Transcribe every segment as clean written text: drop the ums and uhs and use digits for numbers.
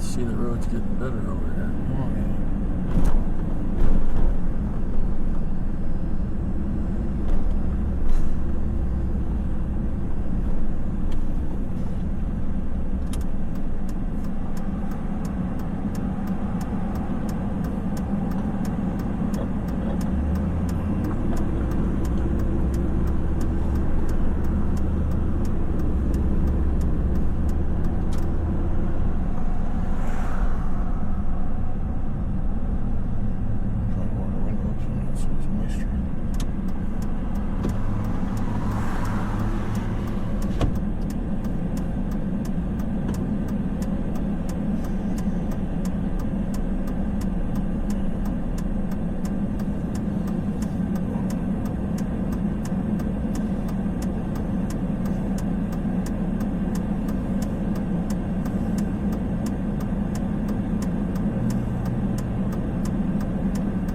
see the road's getting better over there. Oh, yeah.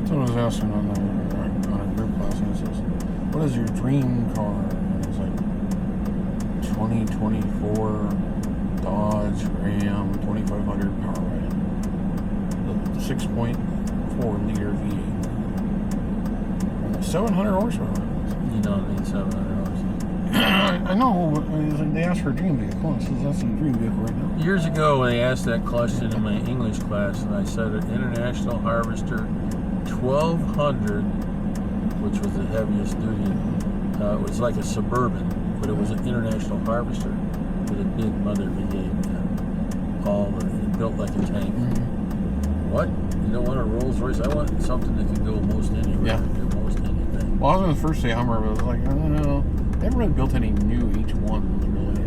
Someone was asking on a group class, and it says, what is your dream car? And it's like 2024 Dodge Ram 2500 power wagon. The 6.4 liter V8. 700 horsepower. You don't need 700 horsepower. I know, but they asked for a dream vehicle. It says that's a dream vehicle right now. Years ago, when they asked that question in my English class, and I said an International Harvester 1200, which was the heaviest duty. It was like a Suburban, but it was an International Harvester with a big mother V8. Built like a tank. Mm-hmm. What? You don't want a Rolls Royce? I want something that can go most anywhere. Yeah. Do most anything. Well, I was going to first say Hummer, but I was like, I don't know. They haven't really built any new H1s, really.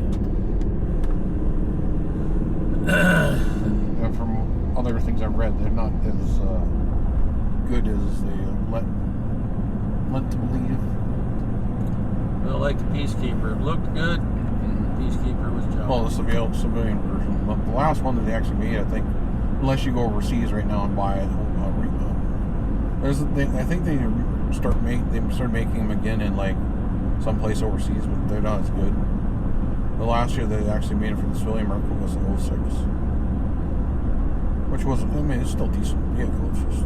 And from other things I've read, they're not as good as they led to believe. Well, like the Peacekeeper. It looked good. Peacekeeper was jolly. Well, the civilian version. But the last one that they actually made, I think, unless you go overseas right now and buy it, I think they started making them again in like someplace overseas, but they're not as good. The last year they actually made it for the civilian market was the 06, which was, I mean, it's still a decent vehicle. It's just,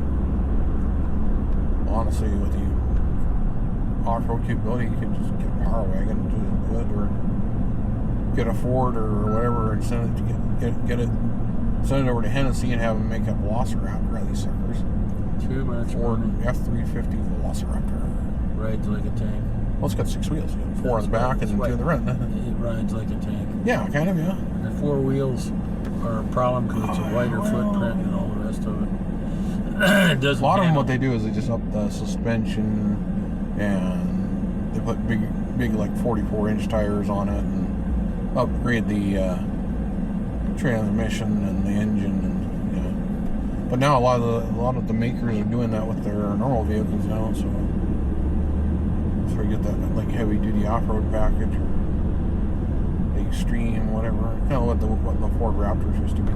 honestly, with the off-road capability, you can just get a power wagon and do it good, or get a Ford or whatever and send it to get it, send it over to Hennessy and have them make a Velociraptor out of these suckers. Too much Ford money. F-350 Velociraptor. Rides like a tank. Well, it's got 6 wheels. You got 4 on the back and 2 in the front. It rides like a tank. Yeah, kind of, yeah. The 4 wheels are a problem because it's a wider footprint and all the rest of it. It doesn't. A lot of them, what they do is they just up the suspension and they put big like 44-inch tires on it and upgrade the transmission and the engine, and yeah. But now a lot of the makers are doing that with their normal vehicles now, so you get that like heavy duty off-road package or the extreme, whatever, kind of what the Ford Raptors used to be.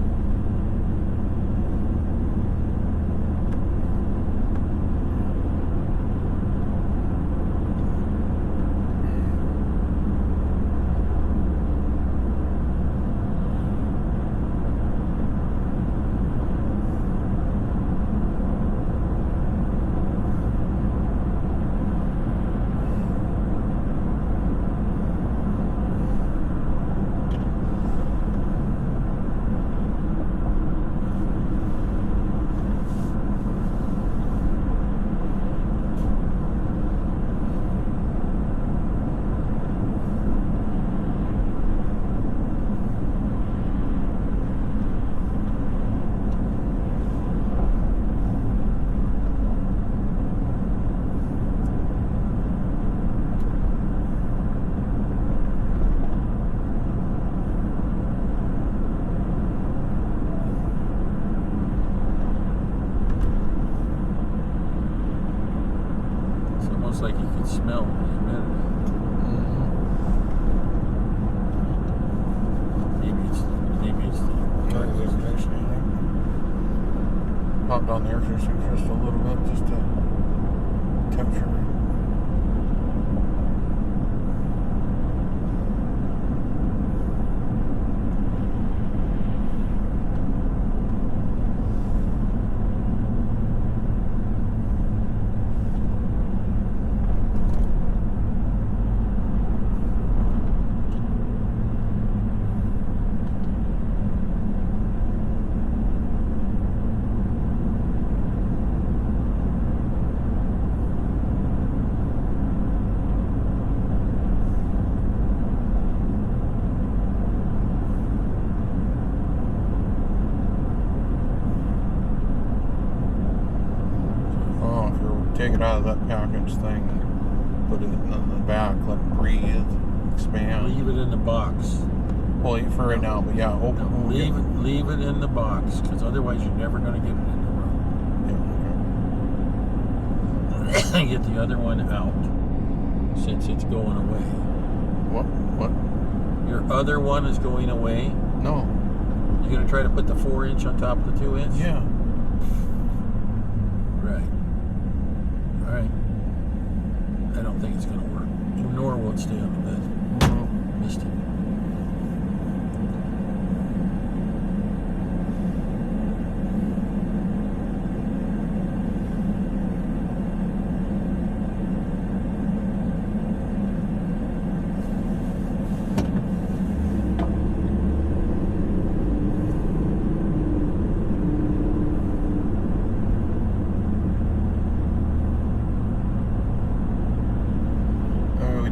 Like you can smell the humidity. Maybe it's the Pop down the air conditioner just a little bit, just to temperature. take it out of that package thing, put it in the back, let it breathe, expand. Leave it in the box. Well, for right now, but yeah, No, leave it in the box, because otherwise you're never going to get it in the room. Yeah, okay. Get the other one out, since it's going away. What? Your other one is going away? No. You're going to try to put the 4-inch on top of the 2-inch? Yeah. Right. All right. I don't think it's going to work. Nor will it stay on the bed. Missed it.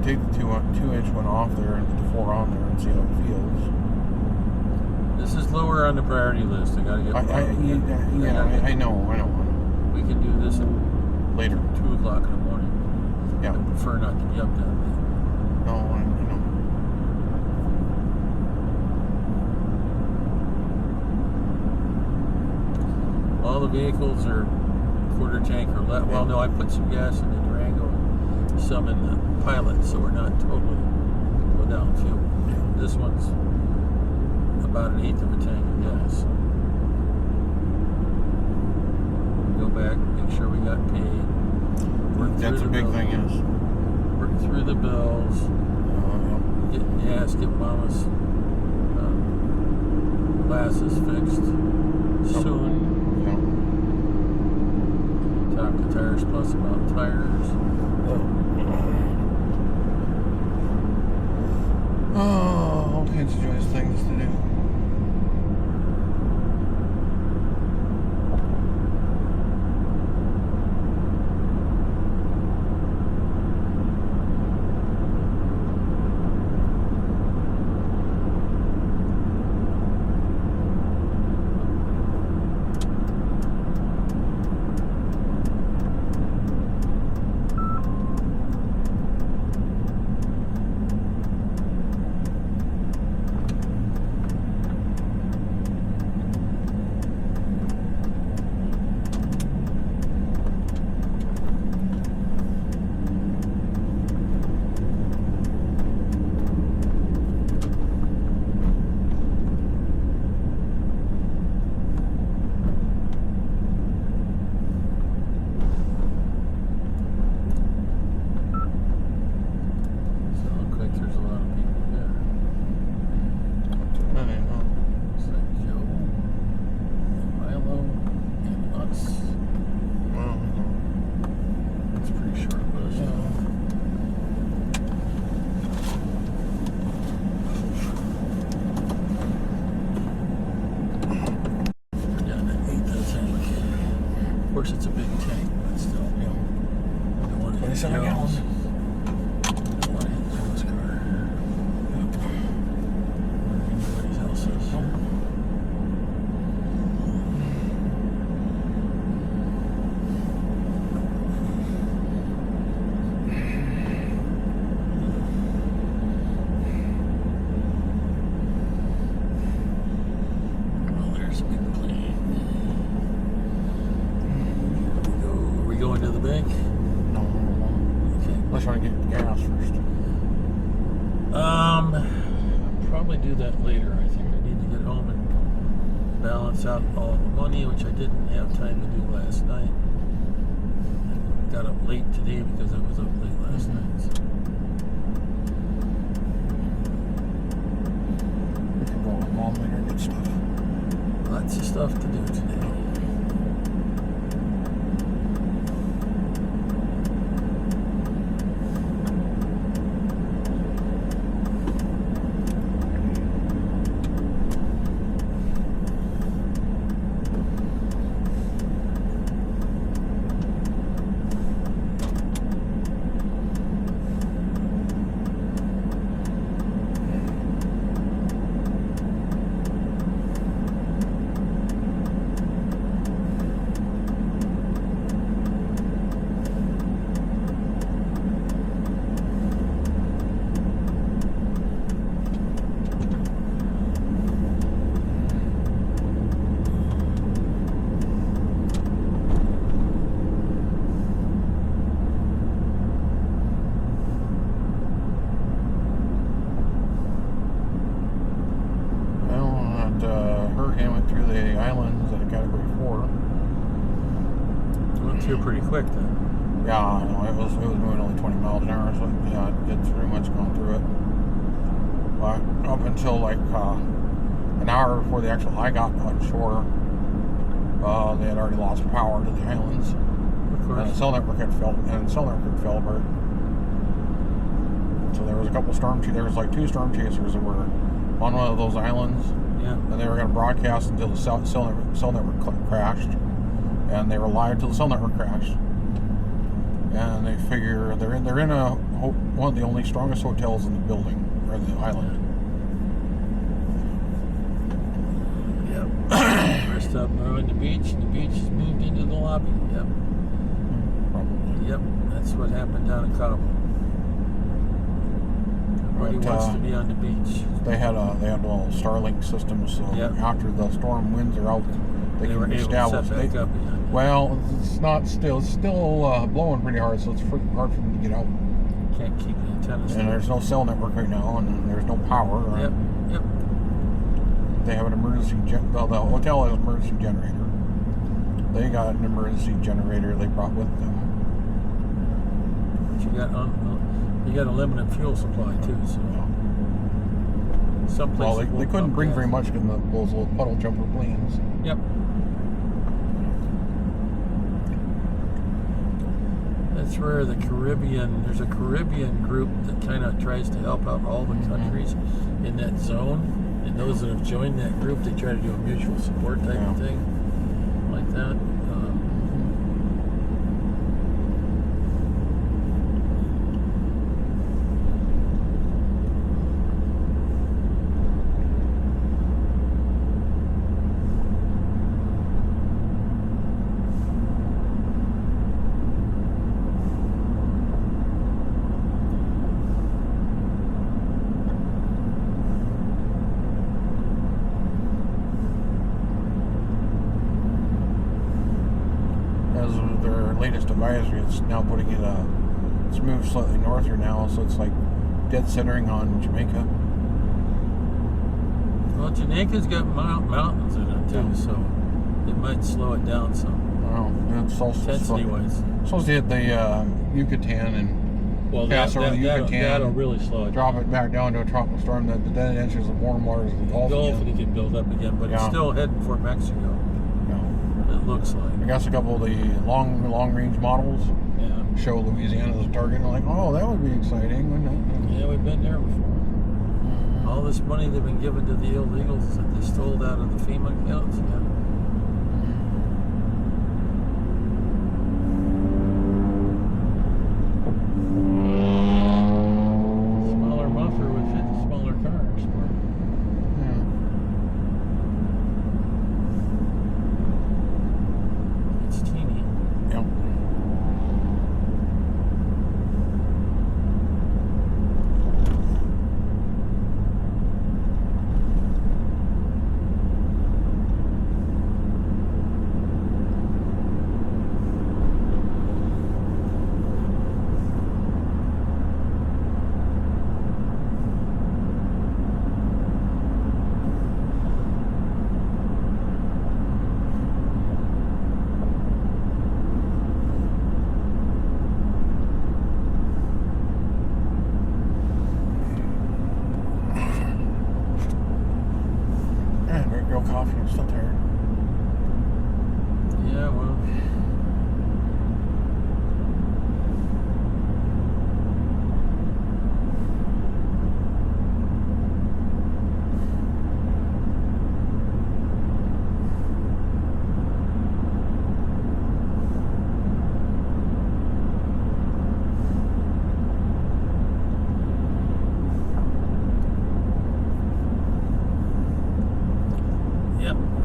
Take the 2-inch one off there and put the 4 on there and see how it feels. This is lower on the priority list. I gotta get. I know. We can do this at Later. 2 o'clock in the morning. Yeah. I prefer not to be up that late. No, I know. All the vehicles are quarter tank or less. Well, no, I put some gas in the Durango, some in the Pilot, so we're not totally go down fuel. Yeah. This one's about 1/8 of a tank of gas. Go back, make sure we got paid. That's a big thing, yes. Work through the bills. Yeah. Get gas, get Mama's glasses fixed soon. Yeah. Talk to Tires Plus about tires. Oh, all kinds of joyous things to do. course, it's a big tank, but still, you know, I don't want to hit 27 gallons. I don't want to hit Joe's car. Or anybody's else's. Well, there's a big plane. Are we going to the bank? No. Okay. Unless you want to get gas first. I'll probably do that later. I think I need to get home and balance out all the money, which I didn't have time to do last night. I got up late today because I was up late last night. So. We can go with Mom later and get stuff. Lots of stuff to do today. through pretty quick then. Yeah, I know. It was moving only 20 miles an hour, so yeah, it's pretty much gone through it. But up until like an hour before the actual I got on shore, they had already lost power to the islands. Of course. And the cell network had fell apart. So there was a couple there was like 2 storm chasers that were on one of those islands. Yeah. And they were going to broadcast until the cell network crashed. And they were live till the cell network crashed. And they figure they're in one of the only strongest hotels in the building, or the island. Yep. Rest up on the beach. The beach has moved into the lobby. Yep. Probably. Yep. That's what happened down in Cabo. Everybody wants to be on the beach. They had all Starlink systems, so after the storm winds are out, they can establish. Back up again. Well, it's still blowing pretty hard, so it's freaking hard for them to get out. Can't keep the antennas. And there's no cell network right now, and there's no power. Yep. They have an emergency. The hotel has an emergency generator. They got an emergency generator they brought with them. But you got a limited fuel supply too, so. Some places they couldn't bring very much in those little puddle jumper planes. Yep. That's where there's a Caribbean group that kind of tries to help out all the countries in that zone. And those that have joined that group, they try to do a mutual support type of thing, like that. Latest advisory, it's now putting it it's moved slightly north here now, so it's like dead centering on Jamaica. Well, Jamaica's got mountains in it too, so it might slow it down some. Oh, it's also intensity-wise. Supposed to hit the Yucatan and pass over the Yucatan. That'll really slow it. Drop it back down to a tropical storm. That then enters the warm waters of the Gulf. And it can build up again, but it's still heading for Mexico. It looks like. I guess a couple of the long range models show Louisiana as a target. And I'm like, oh, that would be exciting, wouldn't it? Yeah, we've been there before. All this money they've been given to the illegals that they stole out of the FEMA accounts. Smaller buffer would fit the smaller cars. It's teeny. Yep. Coffee, I'm still tired. Yeah, well.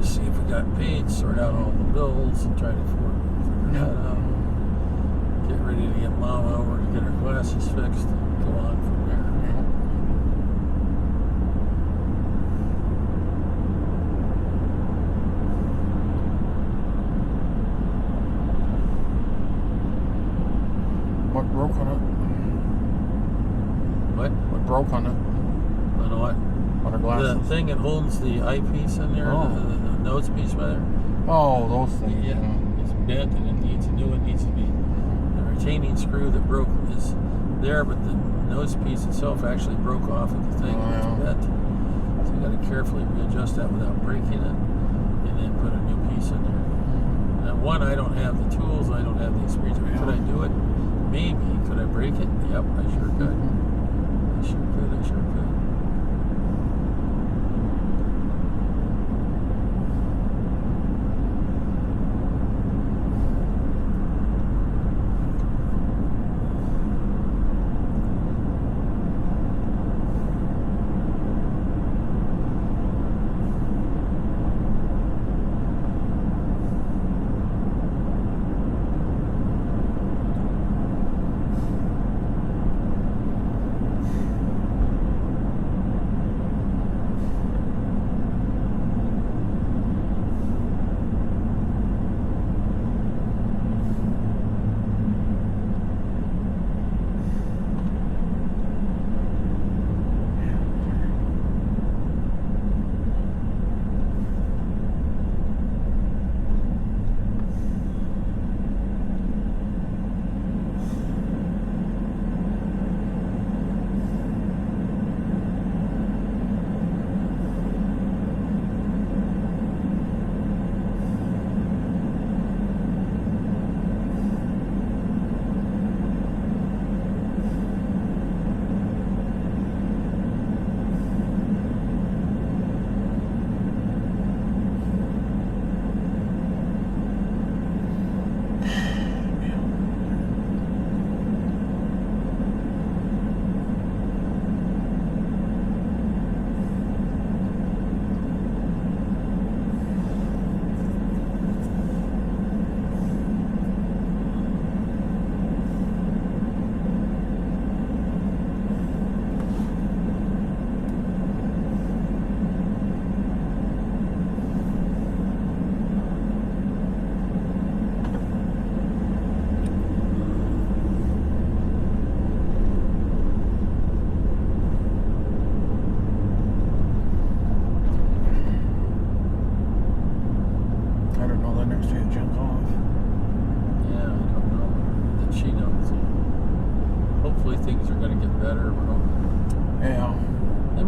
See if we got paid, sort out all the bills, and try to figure that out. Get ready to get Mama over to get her glasses fixed and go on from there. What broke on it? What? What broke on it? On what? On her glasses? The thing that holds the eyepiece in there, the nose piece right there. Oh, those things. Yeah, it's bent and it needs a new one. Needs to be the retaining screw that broke is there, but the nose piece itself actually broke off of the thing. It's bent. So you got to carefully readjust that without breaking it, and then put a new piece in there. Now, one, I don't have the tools. I don't have the experience. Could I do it? Maybe. Could I break it? Yep, I sure could. I sure could. I sure could.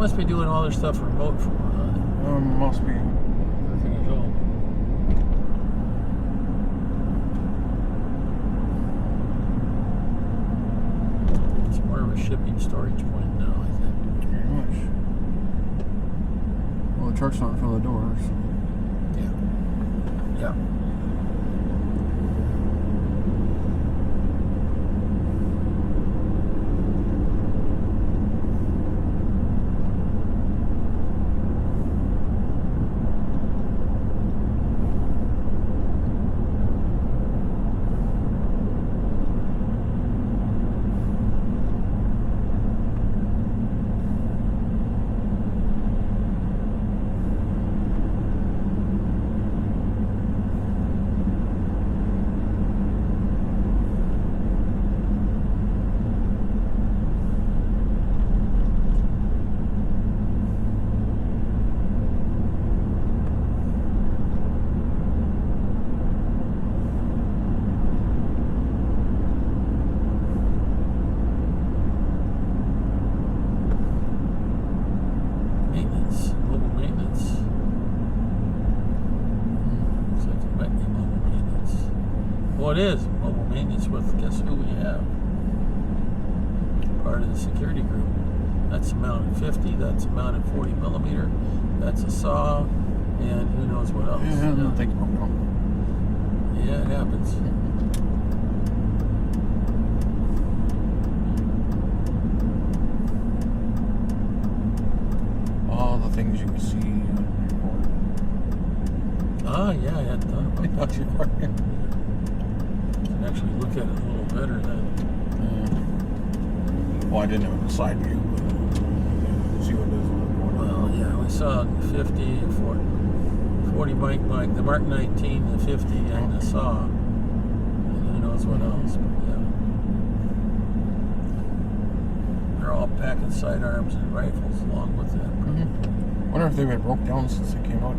Must be doing all their stuff remote from must be. Nothing at all. It's more of a shipping storage point now, I think. Very much. Well, the truck's not in front of the door, so. Yeah. It is mobile maintenance with, guess who we have? Part of the security group. That's mounted 50, that's mounted 40 millimeter, that's a saw, and who knows what else. Yeah, I don't think about it. Yeah, it happens. All the things you can see. Ah, yeah, I hadn't thought about that. Actually look at it a little better then. Well, I didn't have a side view, but see what it is. Well, yeah, we saw 50, 40 Mike, the Mark 19, the 50, and the saw. And who knows what else, but yeah. They're all packing sidearms and rifles along with that. Wonder if they've been broke down since they came out.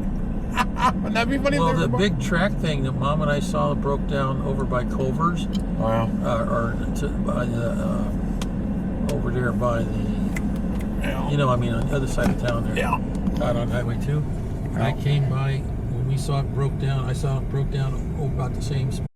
Wouldn't that be funny? Well, if they the were big track thing that Mom and I saw that broke down over by Culver's, Oh, yeah. by the over there by the, Yeah. you know, I mean, on the other side of town there. Yeah. Out on Highway 2. Yeah. I came by when we saw it broke down. I saw it broke down about the same spot.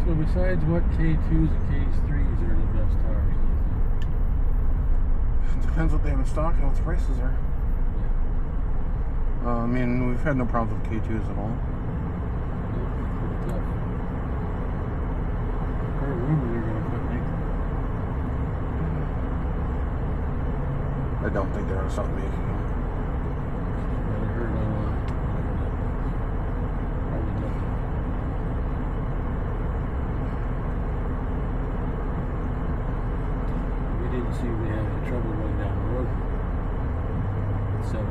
So besides what K2s and K3s are the best tires, do you think? Depends what they have in stock and what the prices are. I mean, we've had no problems with K2s at all. Pretty tough. I heard rumors they're going to quit making them. I don't think they're going to stop making them. I heard online. Probably nothing. We didn't see we had any trouble going down the road. 70.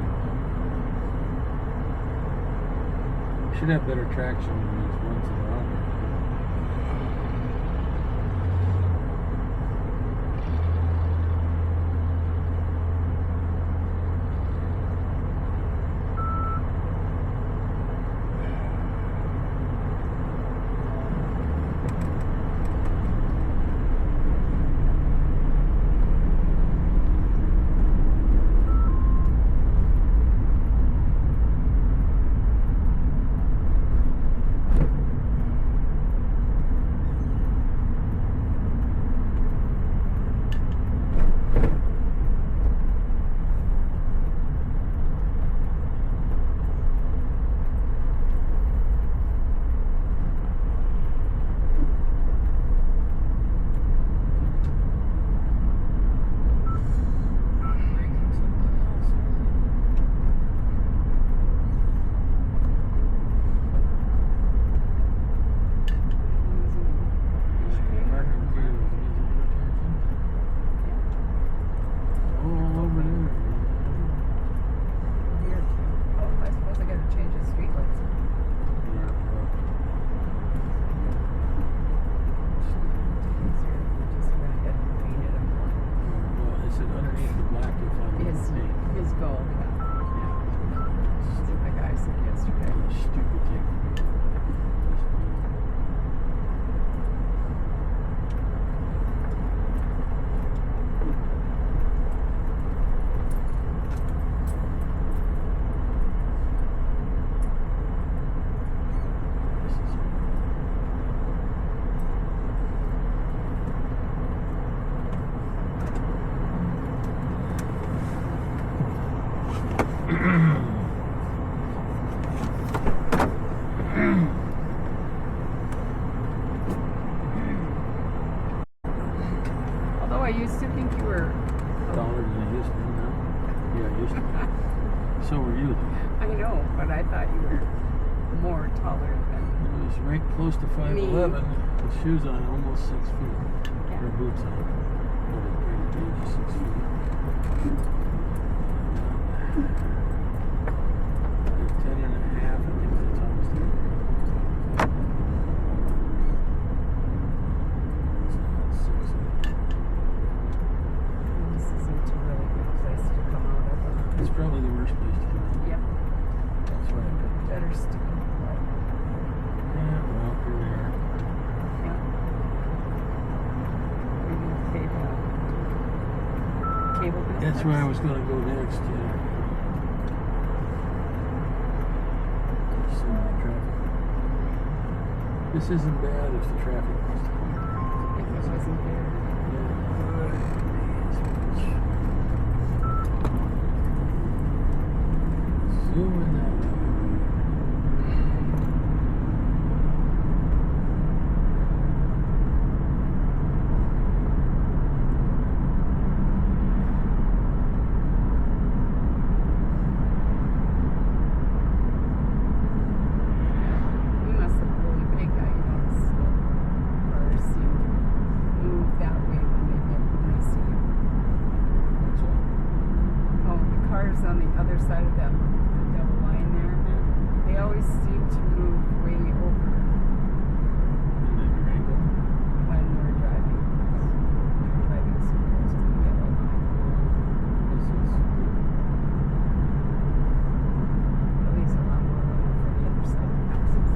Should have better traction than these ones that are out there. but I thought you were more taller than. It was right close to 5'11", with shoes on, almost 6 feet. Yeah. Or boots on. But it pretty gauge 6 feet. Like 10 and a half, I think that's almost there. It's not 6. This isn't a really good place to come out of. It's probably the worst place to go. Yep. That's why I picked it. Better stick in the light. Yeah, well, here we are. Yeah. Maybe cable business. That's where I was going to go next, yeah. Some traffic. This isn't bad if the traffic was clear. If it wasn't there. Zooming that way. We must look really big, I guess. Cars seem to move that way when they see you. What's that? Oh, the cars on the other side of that double line there, they always seem to move way over And then rainbow. when we're driving. We're driving so close to the yellow line. This is At least a lot more room for the other side of the houses.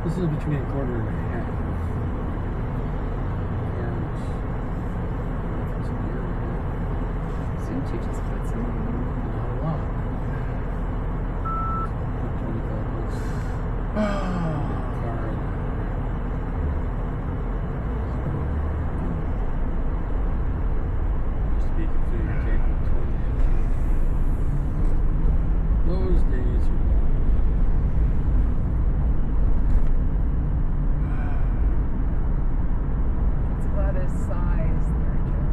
This is between a quarter and a half. Shouldn't you just put some in there? Not a lot. Just put 25 bucks. Car in there. Used to be you could fill your tank with 20. Those days are gone. It's a lot of size there, Joe.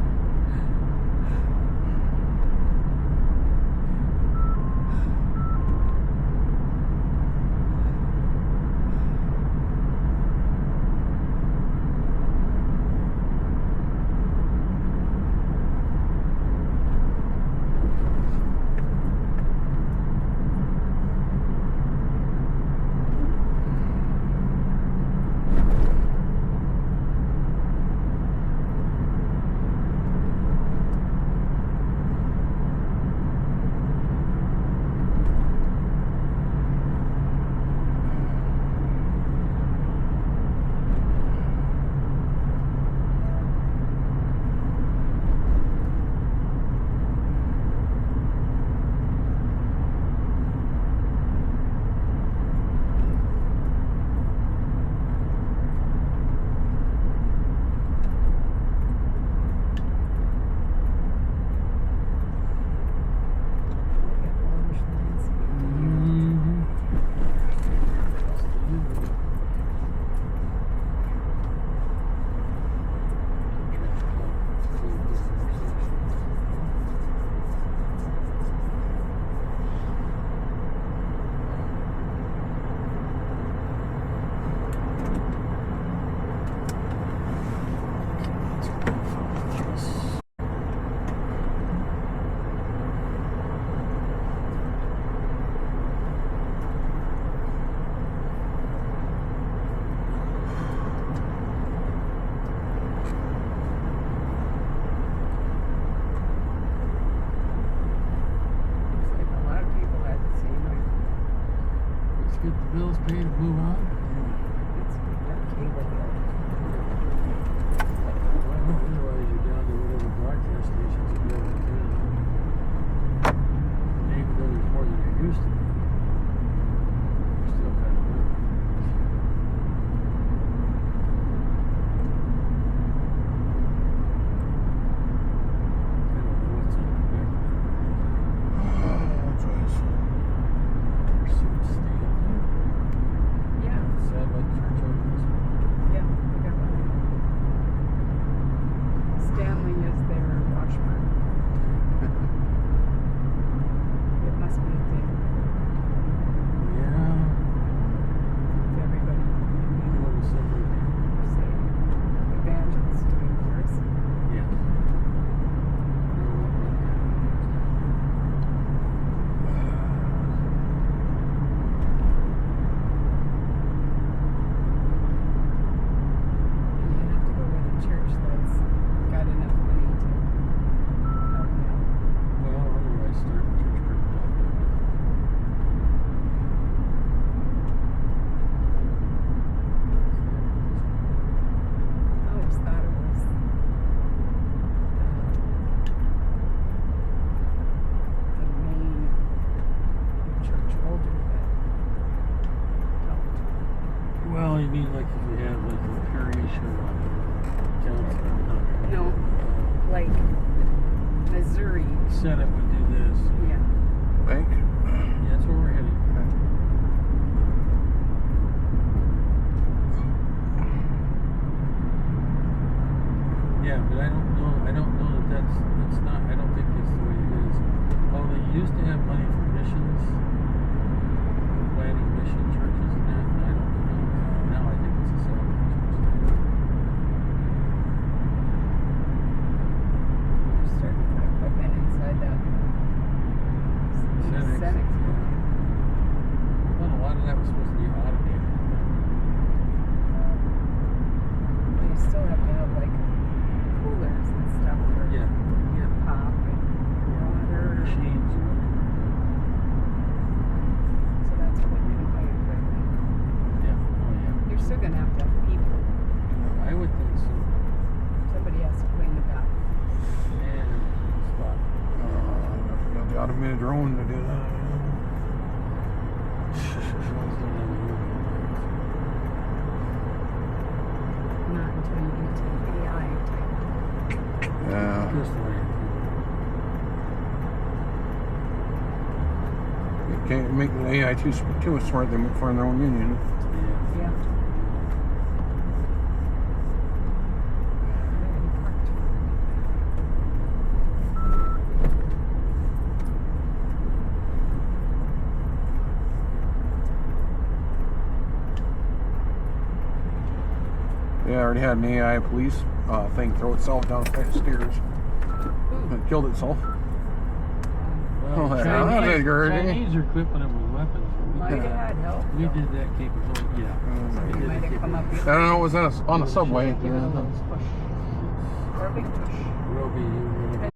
Get the bills paid and move on. It's that cable like Missouri. Senate would do this. Yeah. Bank. Yeah, that's where we're heading. Yeah, but I don't know that that's not, I don't think it's the way it is. Oh, they used to have money for missions, planning mission churches and that, and I don't know. Now I think it's a Southern church. They're starting to put equipment inside that Senate. Senate. Well, a lot of that was supposed to be automated. But you still have to have like coolers and stuff for Yeah. your pop and water. Machines and whatever. So that's what you buy equipment. Yeah. Oh, yeah. You're still gonna have to have people. I would think so. Somebody has to clean the bathroom. And spot. I got the automated drone to do that. Not until you get to AI type. Yeah. Just the way You can't make the AI too smart. They find their own union. yeah. Yeah. Yeah, I already had an AI police thing throw itself down a flight of stairs. It killed itself. Well, Oh, yeah, that's good. Chinese are equipping them with weapons. Might have had help. We did that capability. Yeah. We You did might that have come up with I don't know. It was on a subway. give it a little push. Or a big push. Roby, you really.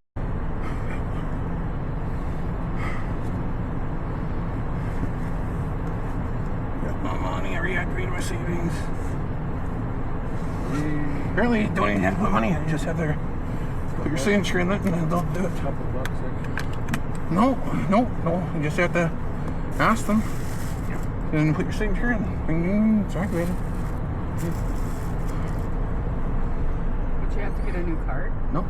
Got my money. I reactivated my savings. Apparently, you don't even have to put money in. You just have to put your signature in it, and then they'll do it. Couple bucks extra. No. You just have to ask them, and then put your signature in. Bing, it's activated. But you have to get a new card. No.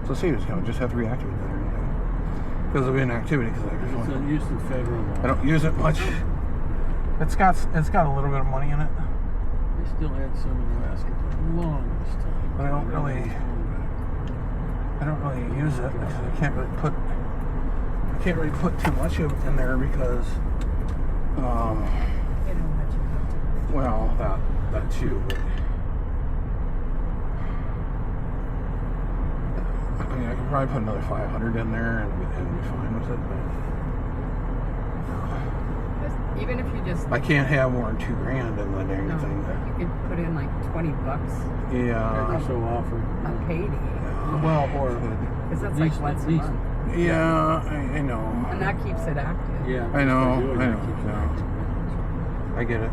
So savings account. Just have to reactivate that every day because of inactivity. Because It's used in federal law. I don't use it much. It's got a little bit of money in it, They still had some in the last longest time. but I don't really use it because I can't really put too much of it in there because You know what you have to. well that too. But, I mean, I could probably put another 500 in there and be fine with it. But Even if you just. I can't have more than $2,000 in the dang No, thing. you could put in like $20 Yeah. Every so often. a payday. Well, or Because that's at like least- once at a least- month. Yeah, I know. And that keeps it active. Yeah. I know, that's what I they're know, doing. yeah. I get it.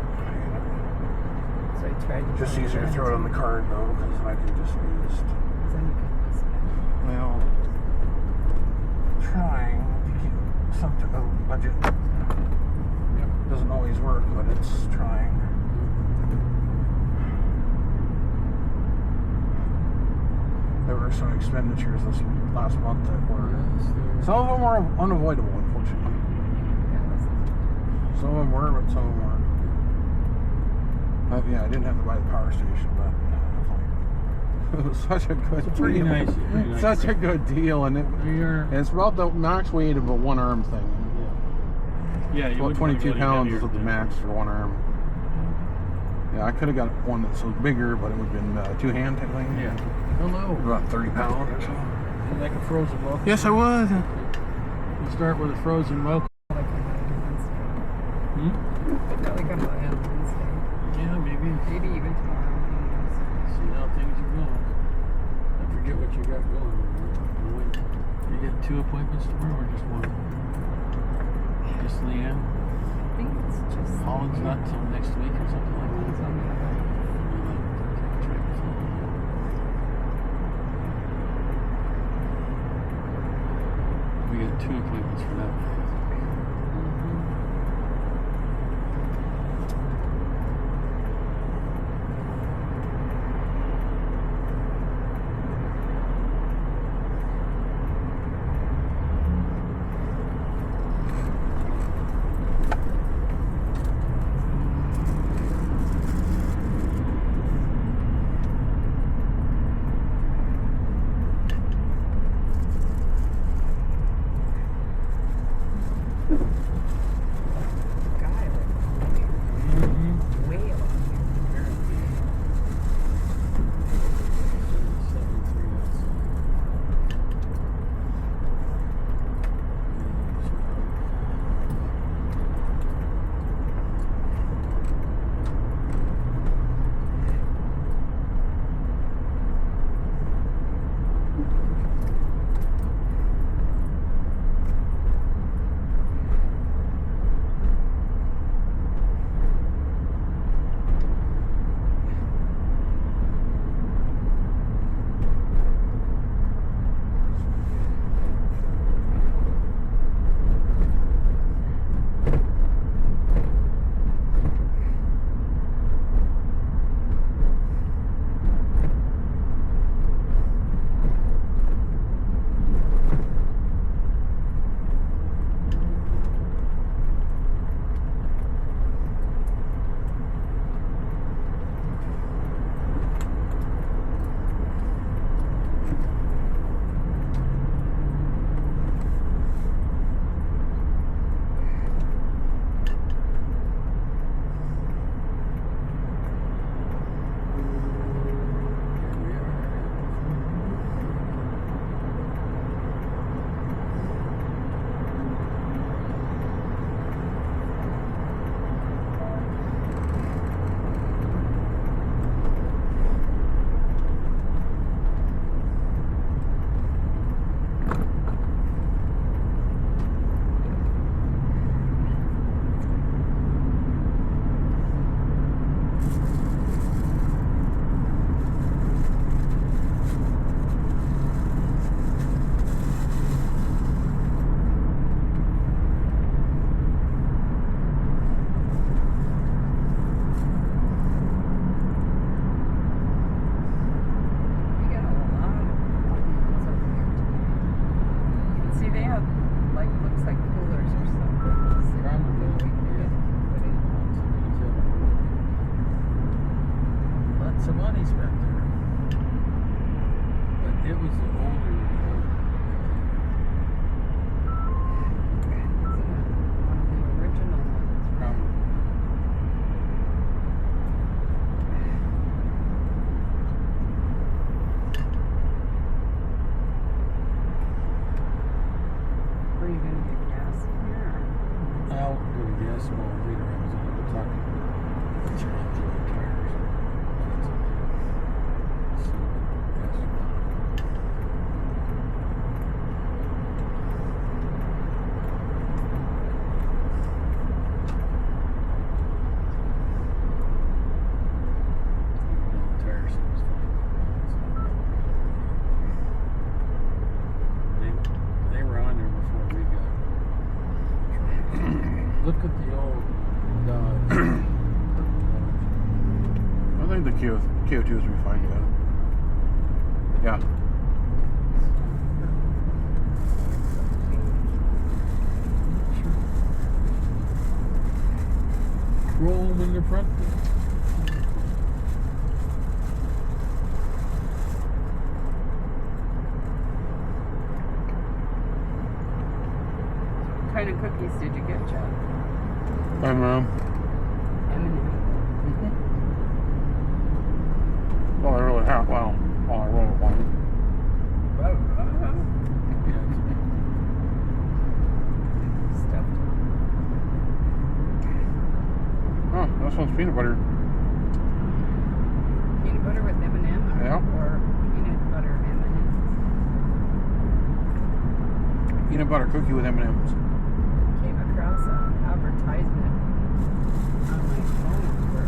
So I tried to. Just easier to throw it on the card though, because I can just use. Then you can spend. Well, trying to keep some type of budget. Doesn't always work, but it's trying. There were some expenditures this last month that were. Some of them were unavoidable, unfortunately. Some of them were, but some of them weren't. Yeah, I didn't have to buy the power station, but it was such a good It's pretty deal. nice. Pretty nice. Such a good deal, and it's about the max weight of a one arm thing. Yeah, you Well, wouldn't 22 wanna go pounds any is what the heavier than- max for one arm. Yeah, I could have got one that's so bigger, but it would have been two hand type thing. Yeah. Hello. About 30 pounds or so. You like a frozen mocha? Yes, I was. We'll start with a frozen mocha. Hmm? Probably come by on Wednesday. Yeah, maybe. Maybe even tomorrow. See how things are going. I forget what you got going. You get 2 appointments tomorrow or just one? Just Leanne? I think it's just. Holland's not till next week or something like that. It's on the other. We got 2 appointments for that. It was the older. One of the original ones. Probably. Were you gonna get gas in here? I'll go to gas small later. I was going to talk about what's your Android tires. See what gas. Tire seems fine. They were on there before we got. Look at the old Dodge. I think the KO2s will be fine, yeah. Chrome in the front. What kind of cookies did you get, Chad? M&M. M&M. Well, I really have. Well, I really want it. Yeah, Stuffed. Oh, this one's peanut butter. Peanut butter with M&M? Yeah. Or peanut butter M&Ms? Peanut butter cookie with M&Ms. Came across an advertisement on my phone for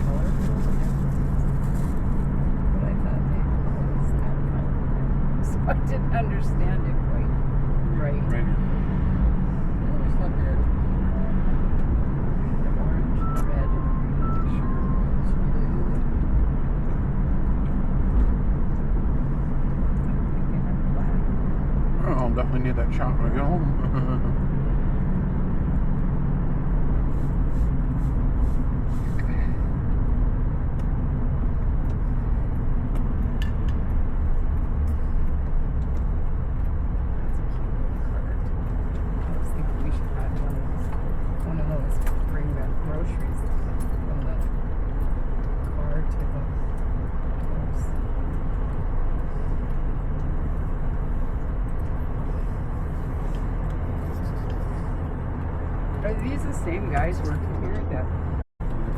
color. But I thought they always had color. So I didn't understand it quite right. right. Yeah, it's not bad. The orange, the red, and Sure. blue. I don't think they have black. Oh, I'll definitely need that shot when I get home. That's a cute little cart. I was thinking we should have one of those bring back groceries from the car to the house. Are these the same guys working here that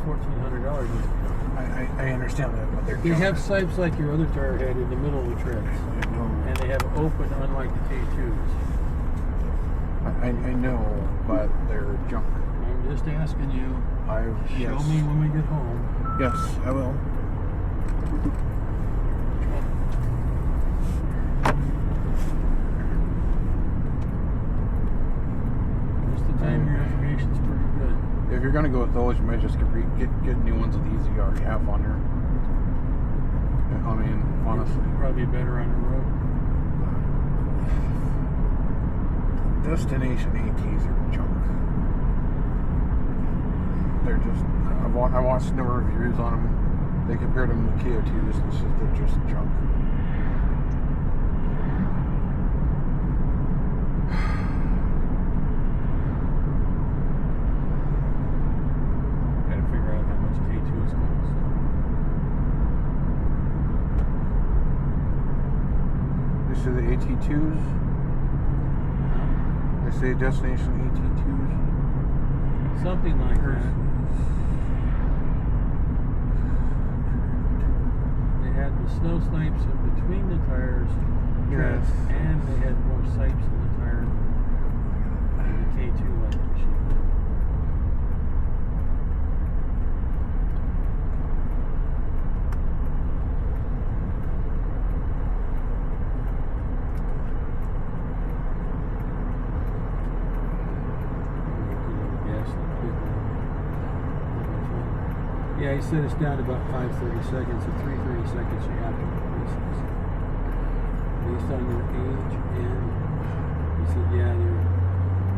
$1,400. I understand that, but they're They have sipes like your other tire had in the middle of the treads. And they have open, unlike the K2s. I know, but they're junk. I'm just asking you. Show Yes. me when we get home. Yes, I will. Most of the time, your information's pretty good. If you're gonna go with those, you might just get new ones with these you already have on there. I mean, honestly. Probably better on the road. Destination ATs are junk. They're just. I watched a number of reviews on them. They compared them to KO2s. They're just junk. Gotta figure out how much K2s cost. They say the AT2s. They say destination AT2s. Something like that. They had the snow snipes in between the tires, treads, Yes. and they had more sipes in the tire than the K2 like machine. Yeah, he said it's down to about 5:30 seconds. At 3:30 seconds, you have to replace this. Based on your age, and he said, yeah, they're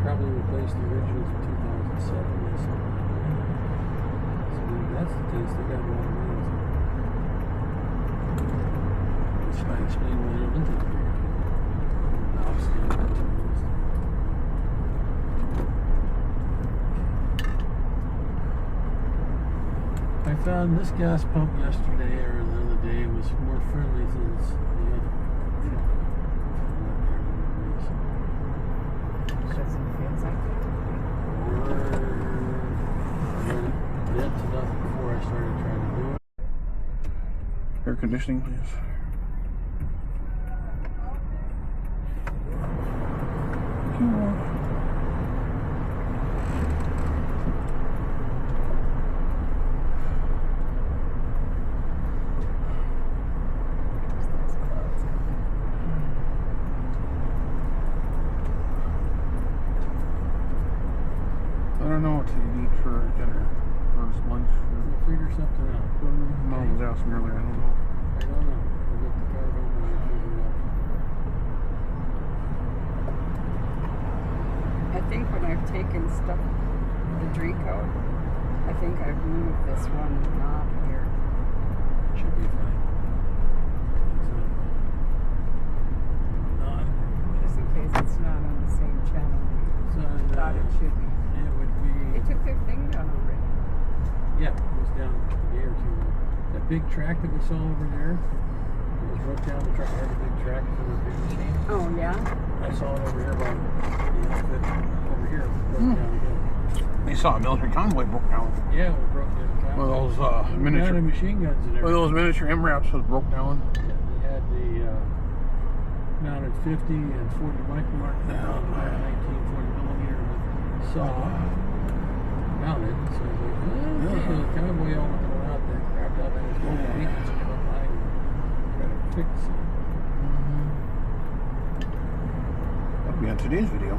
probably replaced the originals in 2007 or something like that. So that's the case. They got a lot of wheels. explain why they're minted. I found this gas pump yesterday or the other day was more friendly than the other. Does it feel like Yet to nothing before I started trying to do it. Air conditioning, please. I don't know what to eat for dinner or lunch. We'll figure something out. Mom was asking me earlier. I don't know. I don't know. We'll get the car home and we'll figure it out. I think when I've taken stuff, the drink out, I think I've moved this one knob here. Should be fine. Not. Just in case it's not on the same channel. So, Thought it should be. it would They be. took their thing down already. Yeah, it was down a day or two ago. That big track that we saw over there, it was broke down. The truck had a big track for the big machine. Oh, yeah? I saw it over here about the outfit over here broke down again. They saw a military convoy broke down. Yeah, we broke down. One of those Mounted miniature, machine guns and one of everything. those miniature MRAPs was broke down. Yeah, they had the mounted 50 and 40 micro mark down, 19 40 millimeter saw mounted. So I was like, okay, the convoy all went out there, grabbed out that was mobile maintenance came up behind and tried to fix it. That'll be on today's video.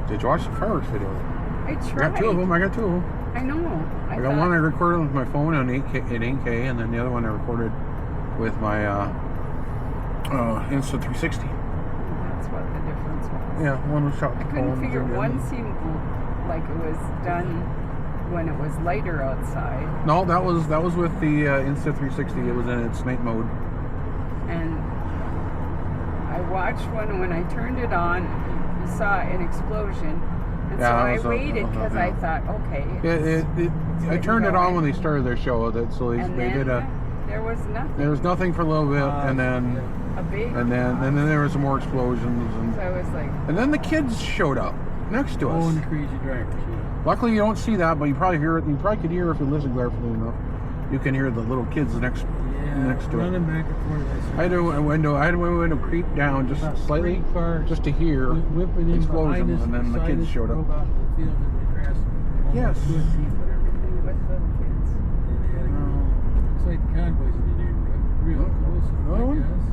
Did you watch the fireworks video? I I tried. got two of them. I got two of them. I know. I got one I recorded with my phone on 8K, at 8K, and then the other one I recorded with my Insta360. That's what the difference was. Yeah, one was shot I with couldn't phones figure. and the One other- seemed like it was done when it was lighter outside, No, that was with the Insta360. It was in its night mode. and I watched one when I turned it on. You saw an explosion, and Yeah, so that I was a- waited because yeah. I thought, okay. I turned it on when they started their show. That so they And they then did a. there was nothing. There was nothing for a little bit, and then A big. there was some more explosions, So I was like, and then the kids showed up next to us. Oh, and the crazy drivers, yeah. Luckily, you don't see that, but you probably hear it. You probably could hear if you listen carefully enough. You can hear the little kids next to it. Running back and forth. I had my window creep down just About slightly, 3 cars just to hear whipping in behind explosions, us, and then the beside kids us, showed drove up. out to the field and we crashed almost Yes. 2 feet, whatever. with little kids. And they had to go. Looks like the convoys in the neighborhood. Real Oh, close, another I one? guess.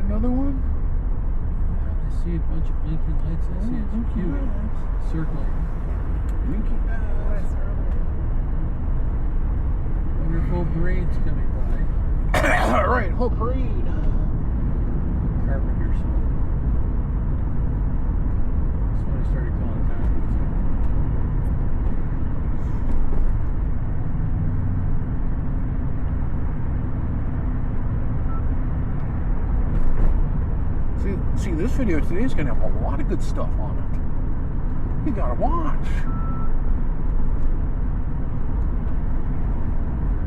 Another one? I see a bunch of blinking lights. I see it's cute. Circling. Wonderful parades coming by. All right, whole parade. Carpenters. That's when I started calling convoys. See, this video today is going to have a lot of good stuff on it. You gotta watch.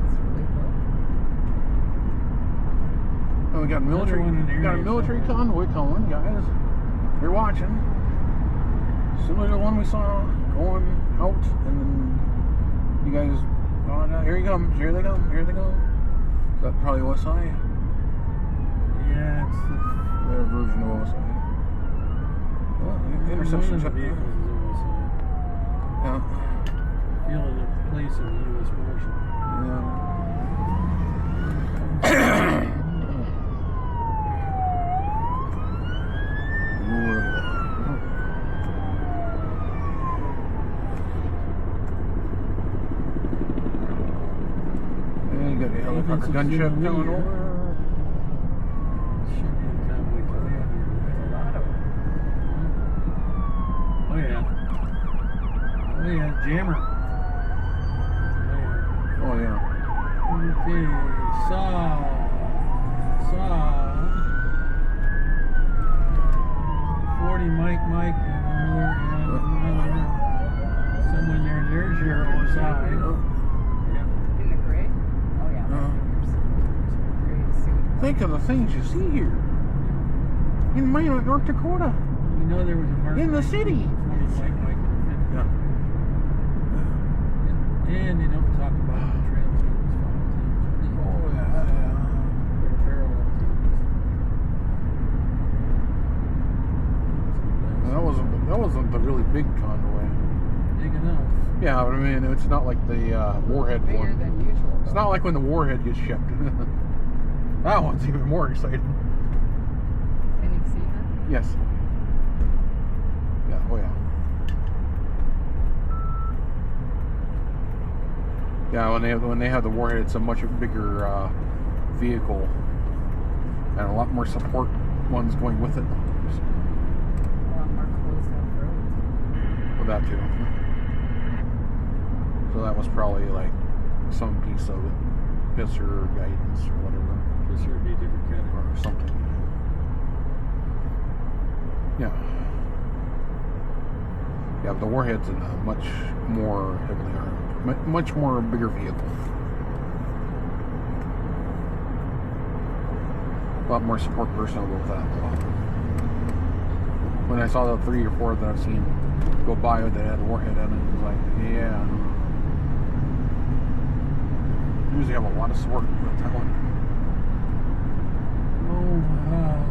It's really cool. Oh, we got military. one in the We got a area military somewhere. convoy coming, guys. You're watching. Similar to the one we saw going out, and then you guys. Oh, no, here he comes. Here they come. Here they go. Is that probably OSI? Yeah, it's Their version of OSI. Well, the interception one of the check. vehicles is almost Yeah. feeling the place of the U.S. Marshal. And you got a helicopter gunship coming over. Oh yeah, jammer. Oh yeah. Okay, saw. 40 Mike, and another. Someone there, there's your OSI. Yeah. In the gray? Oh yeah. Gray suit. Think of the things you see here. In Minot, North Dakota. We know there was a mark In the city. 40 Mike. Yeah. And they don't talk about the trail teams following. Oh yeah. They're parallel teams. That wasn't the really big convoy. Big enough. Yeah, but I mean, it's not like the Warhead Bigger one. than usual. It's not like when the Warhead gets shipped. That one's even more exciting. Can you see her? Yes. Yeah. Oh yeah. Yeah. When they have the Warhead, it's a much bigger vehicle and a lot more support ones going with it. A lot more closed off roads. Well, that too. So that was probably like some piece of it, pisser guidance or whatever, This here would be a different category. or something. Yeah. Yeah, but the Warhead's in a much more heavily armed, much more bigger vehicle. A lot more support personnel with that. When I saw the 3 or 4 that I've seen go by that had a Warhead in it, it was like, yeah. Usually have a lot of support with that one. Oh, wow.